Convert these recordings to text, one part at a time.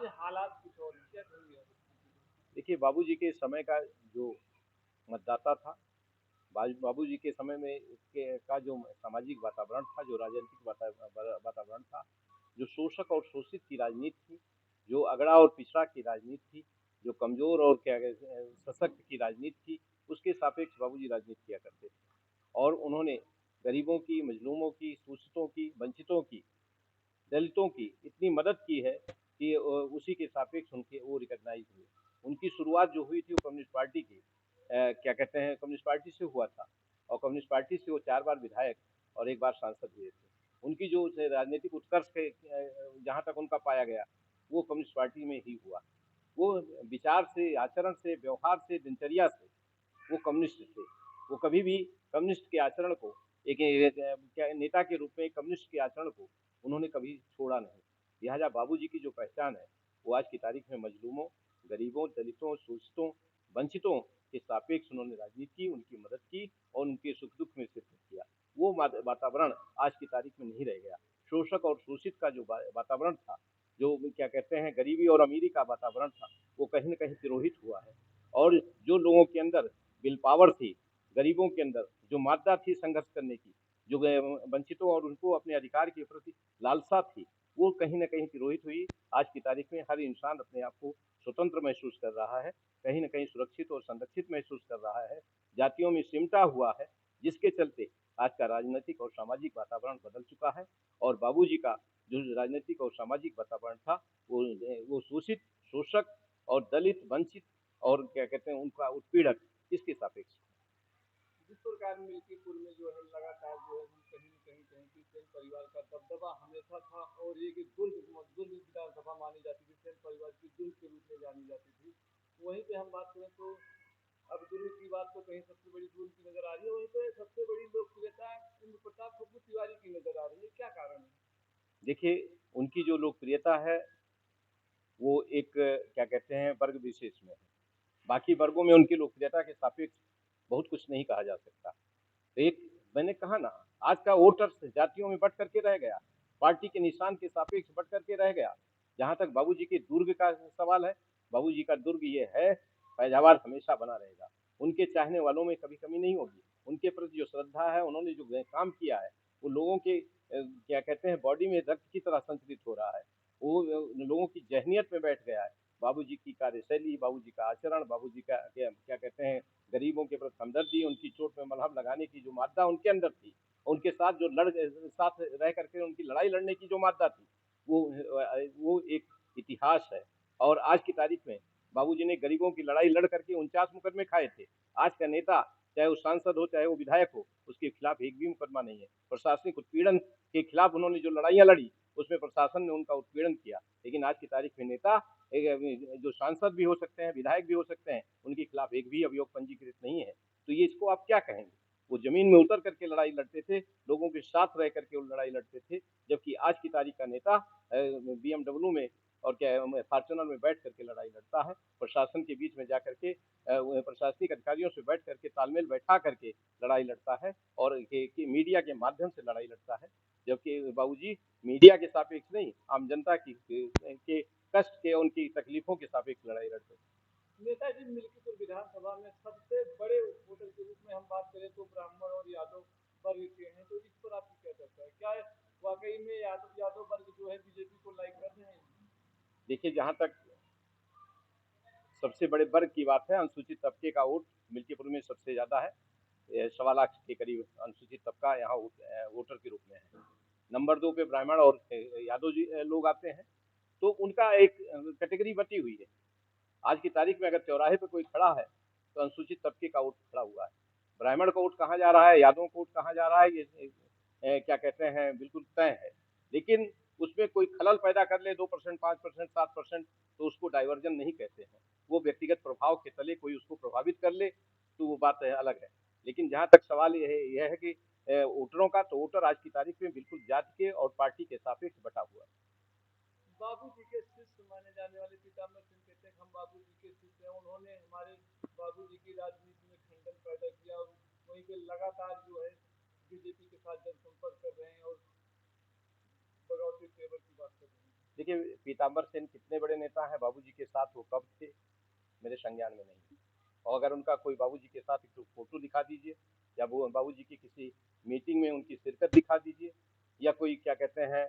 आज हालात कुछ और हैं, क्या कहेंगे आप? देखिए, बाबूजी के समय का जो मतदाता था, बाबूजी के समय में का जो सामाजिक वातावरण था, जो राजनीतिक वातावरण था, जो शोषक और शोषित की राजनीति थी, जो अगड़ा और पिछड़ा की राजनीति थी, जो कमजोर और क्या कहते हैं सशक्त की राजनीति थी, उसके सापेक्ष बाबूजी राजनीति किया करते थे। और उन्होंने गरीबों की, मजलूमों की, शोषितों की, वंचितों की, दलितों की इतनी मदद की है कि उसी के सापेक्ष उनके वो रिकॉग्नाइज हुए। उनकी शुरुआत जो हुई थी वो कम्युनिस्ट पार्टी की क्या कहते हैं कम्युनिस्ट पार्टी से हुआ था, और कम्युनिस्ट पार्टी से वो 4 बार विधायक और 1 बार सांसद हुए थे। उनकी जो राजनीतिक उत्कर्ष के जहाँ तक उनका पाया गया वो कम्युनिस्ट पार्टी में ही हुआ। वो विचार से, आचरण से, व्यवहार से, दिनचर्या से वो कम्युनिस्ट थे। वो कभी भी कम्युनिस्ट के आचरण को क्या नेता के रूप में कम्युनिस्ट के आचरण को उन्होंने कभी छोड़ा नहीं। लिहाजा बाबूजी की जो पहचान है वो आज की तारीख में मजलूमों, गरीबों, दलितों, शोषितों, वंचितों के सापेक्ष उन्होंने राजनीति की, उनकी मदद की और उनके सुख दुख में शिरकत किया। वो वातावरण आज की तारीख में नहीं रह गया। शोषक और शोषित का जो वातावरण था, जो क्या कहते हैं गरीबी और अमीरी का वातावरण था, वो कहीं न कहीं तिरोहित हुआ है। और जो लोगों के अंदर विल पावर थी, गरीबों के अंदर जो मादा थी संघर्ष करने की, जो वंचितों और उनको अपने अधिकार के प्रति लालसा थी, वो कहीं ना कहीं तिरोहित हुई। आज की तारीख में हर इंसान अपने आप को स्वतंत्र महसूस कर रहा है, कहीं ना कहीं सुरक्षित और संरक्षित महसूस कर रहा है, जातियों में सिमटा हुआ है, जिसके चलते आज का राजनीतिक और सामाजिक वातावरण बदल चुका है। और बाबूजी का जो राजनीतिक और सामाजिक वातावरण था वो शोषित, शोषक और दलित, वंचित और क्या कहते हैं उनका उत्पीड़क, इसके सापेक्ष। जिस प्रकार मिल्कीपुर में जो है लगातार जो है कहीं न कहीं कहीं की सेन परिवार का दबदबा हमेशा था, और ये कि दुर्ग विधानसभा मानी जाती थी, सेन परिवार की दुर्ग के रूप में जानी जाती थी। वहीं पे हम बात करें तो अब दुर्ग की बात तो कहीं सबसे बड़ी दुर्ग की नजर आ रही है, वहीं पे सबसे बड़ी लोकप्रियता इंद्र प्रताप पप्पू तिवारी की नजर आ रही है, क्या कारण है? देखिए, उनकी जो लोकप्रियता है वो एक क्या कहते हैं वर्ग विशेष में है। बाकी वर्गों में उनकी लोकप्रियता के सापेक्ष बहुत कुछ नहीं कहा जा सकता। तो एक मैंने कहा ना, आज का वोटर्स जातियों में बट करके रह गया, पार्टी के निशान के सापेक्ष बट करके रह गया। जहां तक बाबूजी के दुर्ग का सवाल है, बाबूजी का दुर्ग ये है, पैदावार हमेशा बना रहेगा। उनके चाहने वालों में कभी कमी नहीं होगी। उनके प्रति जो श्रद्धा है, उन्होंने जो काम किया है, वो लोगों के क्या कहते हैं बॉडी में रक्त की तरह संचरित हो रहा है। वो लोगों की जहनीत में बैठ गया है। बाबूजी की कार्यशैली, बाबूजी का आचरण, बाबूजी का क्या कहते हैं गरीबों के प्रति हमदर्दी, उनकी चोट में मलहम लगाने की जो मादा उनके अंदर थी, उनके साथ जो साथ रह करके उनकी लड़ाई लड़ने की जो मादा थी, वो एक इतिहास है। और आज की तारीख में बाबूजी ने गरीबों की लड़ाई लड़ करके 49 मुकदमे खाए थे। आज का नेता, चाहे वो सांसद हो चाहे वो विधायक हो, उसके खिलाफ एक भी मुकदमा नहीं है। प्रशासनिक उत्पीड़न के खिलाफ उन्होंने जो लड़ाइयां लड़ी, उसमें प्रशासन ने उनका उत्पीड़न किया। लेकिन आज की तारीख में नेता जो सांसद भी हो सकते हैं, विधायक भी हो सकते हैं, उनके खिलाफ एक भी अभियोग पंजीकृत नहीं है। तो ये इसको आप क्या कहेंगे? वो जमीन में उतर करके लड़ाई लड़ते थे, लोगों के साथ रह करके वो लड़ाई लड़ते थे। जबकि आज की तारीख का नेता बीएमडब्ल्यू में और क्या फॉर्चुनर में बैठ करके लड़ाई लड़ता है, प्रशासन के बीच में जा करके प्रशासनिक अधिकारियों से बैठ करके तालमेल बैठा करके लड़ाई लड़ता है, और मीडिया के माध्यम से लड़ाई लड़ता है। जबकि बाबूजी मीडिया के सापेक्ष नहीं, आम जनता के कष्ट के, उनकी तकलीफों के सापेक्ष लड़ाई लड़ते हैं। नेताजी मिल्कीपुर विधानसभा में सबसे बड़े वोटर के रूप में हम बात करें तो ब्राह्मण और यादव वर्ग के हैं, तो इस पर आपकी क्या चर्चा है? क्या वाकई में यादव यादव वर्ग जो है बीजेपी को लाइक कर रहे हैं? देखिए, जहां तक सबसे बड़े वर्ग की बात है, अनुसूचित तबके का वोट मिल्कीपुर में सबसे ज्यादा है। 1.25 लाख के करीब अनुसूचित तबका यहाँ वोटर के रूप में है। नंबर 2 पे ब्राह्मण और यादव जी लोग आते हैं। तो उनका एक कैटेगरी बटी हुई है। आज की तारीख में अगर चौराहे पे कोई खड़ा है तो अनुसूचित तबके का वोट खड़ा हुआ है। ब्राह्मण का वोट कहाँ जा रहा है, यादवों का वोट कहाँ जा रहा है, ये क्या कहते हैं बिल्कुल तय है। लेकिन उसमें कोई खलल पैदा कर ले 2%, 5%, 7%, तो उसको डाइवर्जन नहीं कहते हैं। वो व्यक्तिगत प्रभाव के तले कोई उसको प्रभावित कर ले तो वो बात अलग है। लेकिन जहां तक सवाल यह है कि वोटरों का, तो वोटर आज की तारीख में बिल्कुल जाति के और पार्टी के सापेक्ष बटा हुआ है। बाबूजी के शिष्य माने जाने वाले पीताम्बर सिंह कहते हैं हम बाबूजी के शिष्य हैं, उन्होंने हमारे बाबूजी की राजनीति में खंडन पैदा किया, और वहीं पे लगातार जो है बीजेपी के साथ जनसंपर्क कर रहे हैं और बगौती तेवर की बात कर रहे हैं। देखिए, पीताम्बर सेन कितने बड़े नेता हैं, बाबूजी के साथ वो कब थे, मेरे संज्ञान में नहीं। और अगर उनका कोई बाबूजी के साथ एक फोटो दिखा दीजिए, या वो बाबूजी की किसी मीटिंग में उनकी शिरकत दिखा दीजिए, या कोई क्या कहते हैं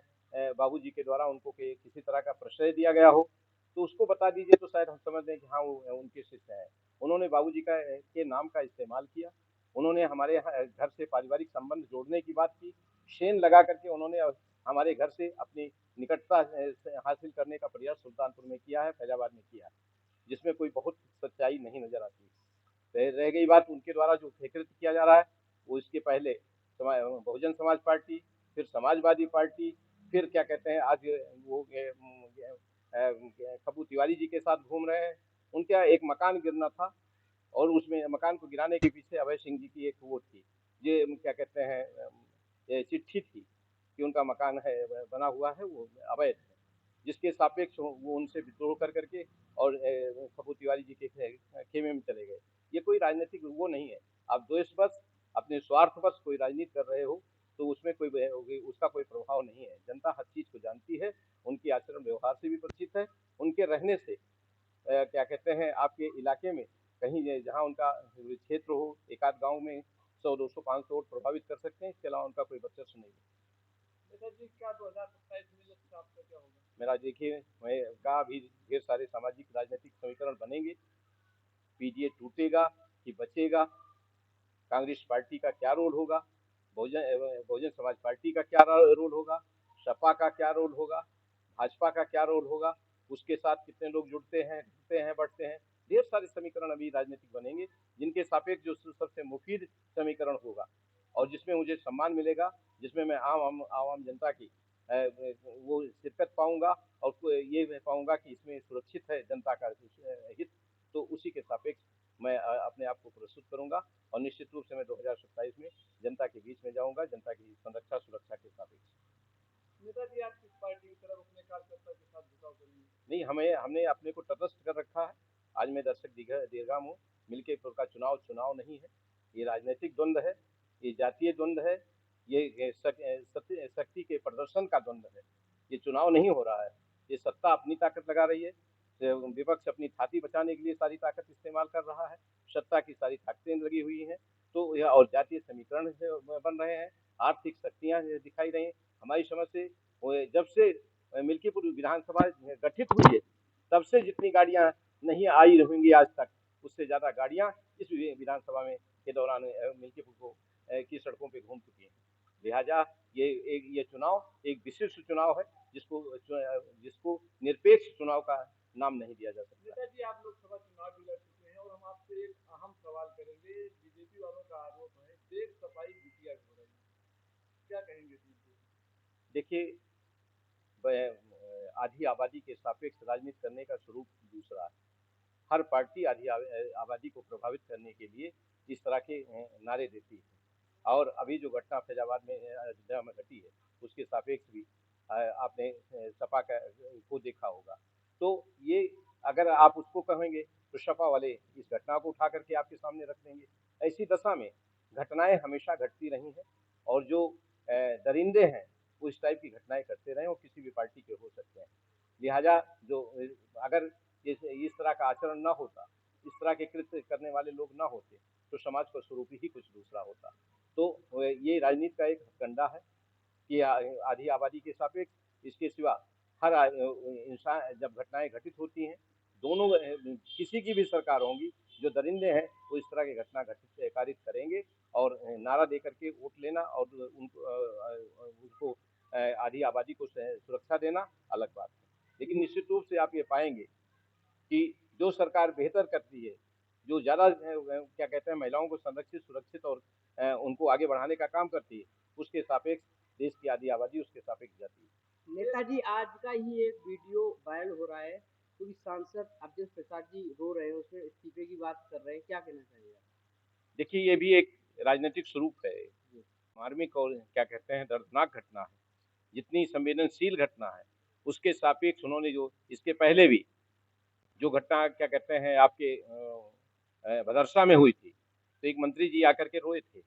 बाबूजी के द्वारा उनको किसी तरह का प्रश्रय दिया गया हो, तो उसको बता दीजिए, तो शायद हम समझ लें कि हाँ वो उनके शिष्य हैं। उन्होंने बाबूजी का के नाम का इस्तेमाल किया, उन्होंने हमारे घर से पारिवारिक संबंध जोड़ने की बात की, शेन लगा करके उन्होंने हमारे घर से अपनी निकटता हासिल करने का प्रयास सुल्तानपुर में किया है, फैजाबाद में किया है, जिसमें कोई बहुत सच्चाई नहीं नजर आती। रह गई बात उनके द्वारा जो फेकृत किया जा रहा है, वो इसके पहले बहुजन समाज पार्टी, फिर समाजवादी पार्टी, फिर क्या कहते हैं आज वो खब्बू तिवारी जी के साथ घूम रहे हैं। उनका एक मकान गिरना था, और उसमें मकान को गिराने के पीछे अभय सिंह जी की एक वो थी, ये क्या कहते हैं चिट्ठी थी कि उनका मकान है बना हुआ है वो अवैध है, जिसके सापेक्ष वो उनसे विद्रोह कर करके और खब्बू तिवारी जी के खेमे में चले गए। ये कोई राजनीतिक वो नहीं है। आप द्वेषवश अपने स्वार्थवश कोई राजनीति कर रहे हो, तो उसमें कोई उसका कोई प्रभाव नहीं है। जनता हर चीज को जानती है, उनकी आचरण व्यवहार से भी परिचित है, उनके रहने से क्या कहते हैं आपके इलाके में कहीं जहाँ उनका क्षेत्र हो, एक आध गाँव में 100, 200, 500 वोट प्रभावित कर सकते हैं, इसके अलावा उनका कोई वर्चस्व नहीं है। नेताजी क्या 2027 में लक्ष्य आपका क्या होगा? मेरा देखिए, मैं कहा अभी ढेर सारे सामाजिक राजनीतिक समीकरण बनेंगे, पीडीए टूटेगा कि बचेगा, कांग्रेस पार्टी का क्या रोल होगा, बहुजन समाज पार्टी का क्या रोल होगा, सपा का क्या रोल होगा, भाजपा का क्या रोल होगा, उसके साथ कितने लोग जुड़ते हैं, घटते हैं, बढ़ते हैं। ढेर सारे समीकरण अभी राजनीतिक बनेंगे, जिनके सापेक्ष जो सबसे मुफीद समीकरण होगा और जिसमें मुझे सम्मान मिलेगा, जिसमें मैं आम जनता की वो शिरकत पाऊंगा, और ये पाऊंगा कि इसमें सुरक्षित है जनता का हित, तो उसी के सापेक्ष मैं अपने आप को प्रस्तुत करूंगा, और निश्चित रूप से मैं 2027 में जनता के बीच में जाऊंगा, जनता की संरक्षा सुरक्षा के सापेक्ष। नेताजी आप किस पार्टी की तरफ अपने कार्यकर्ता के साथ झुकाव करेंगे? नहीं, हमने अपने को तटस्थ कर रखा है। आज मैं दर्शक दीर्घाम हूँ। मिलकेपुर का चुनाव नहीं है, ये राजनीतिक द्वंद्व है, ये जातीय द्वंद्व है, ये शक्ति के प्रदर्शन का द्वंद्व है। ये चुनाव नहीं हो रहा है, ये सत्ता अपनी ताकत लगा रही है, विपक्ष अपनी छाती बचाने के लिए सारी ताकत इस्तेमाल कर रहा है, सत्ता की सारी ताकतें लगी हुई हैं, तो यह और जातीय समीकरण बन रहे हैं, आर्थिक शक्तियां दिखाई रही हैं। हमारी समझ से जब से मिल्कीपुर विधानसभा गठित हुई है, तब से जितनी गाड़ियां नहीं आई होंगी आज तक, उससे ज्यादा गाड़ियां इस विधानसभा में के दौरान मिल्कीपुर को की सड़कों पे घूम चुकी हैं। लिहाजा ये चुनाव एक विशिष्ट चुनाव है, जिसको निरपेक्ष चुनाव का नाम नहीं दिया जा सकता। नेताजी आप लोकसभा चुनाव भी लड़ चुके हैं, और हम आपसे एक अहम सवाल करेंगे। बीजेपी वालों का आरोप है देश सफाई घटिया हो रही है, क्या कहेंगे? देखिए, आधी आबादी के सापेक्ष राजनीति करने का स्वरूप दूसरा है। हर पार्टी आधी आबादी को प्रभावित करने के लिए इस तरह के नारे देती है, और अभी जो घटना फैजाबाद में अयोध्या में घटी है, उसके सापेक्ष भी आपने सपा को देखा होगा। तो ये अगर आप उसको कहेंगे, तो सपा वाले इस घटना को उठा करके आपके सामने रख देंगे। ऐसी दशा में घटनाएं हमेशा घटती रही हैं, और जो दरिंदे हैं वो इस टाइप की घटनाएं करते रहे, और किसी भी पार्टी के हो सकते हैं। लिहाजा जो अगर इस तरह का आचरण ना होता, इस तरह के कृत्य करने वाले लोग ना होते, तो समाज का स्वरूप ही कुछ दूसरा होता। तो ये राजनीति का एक कंडा है कि आधी आबादी के सापेक्ष इसके सिवा हर इंसान जब घटनाएं घटित होती हैं, दोनों किसी की भी सरकार होंगी, जो दरिंदे हैं वो इस तरह की घटना कारित करेंगे, और नारा दे करके वोट लेना और उनको आधी आबादी को सुरक्षा देना अलग बात है। लेकिन निश्चित रूप से आप ये पाएंगे कि जो सरकार बेहतर करती है, जो ज़्यादा क्या कहते हैं महिलाओं को संरक्षित सुरक्षित और उनको आगे बढ़ाने का काम करती है, उसके सापेक्ष देश की आधी आबादी उसके सापेक्ष जाती है। नेताजी आज का ही एक वीडियो वायरल हो रहा है, क्योंकि सांसद अवधेश प्रसाद जी रो रहे हैं, उसमें इस्तीफे की बात कर रहे हैं, क्या कहना चाहिए? देखिए, ये भी एक राजनीतिक स्वरूप है, मार्मिक और क्या कहते हैं दर्दनाक घटना है। जितनी संवेदनशील घटना है, उसके सापेक्ष उन्होंने जो इसके पहले भी जो घटना क्या कहते हैं आपके भदरसा में हुई थी, तो एक मंत्री जी आकर के रोए थे,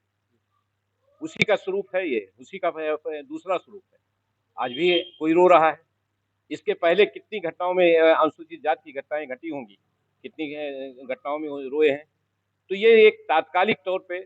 उसी का स्वरूप है ये, उसी का दूसरा स्वरूप है। आज भी कोई रो रहा है, इसके पहले कितनी घटनाओं में अनुसूचित जाति की घटनाएं घटी होंगी, कितनी घटनाओं में रोए हैं। तो ये एक तात्कालिक तौर पे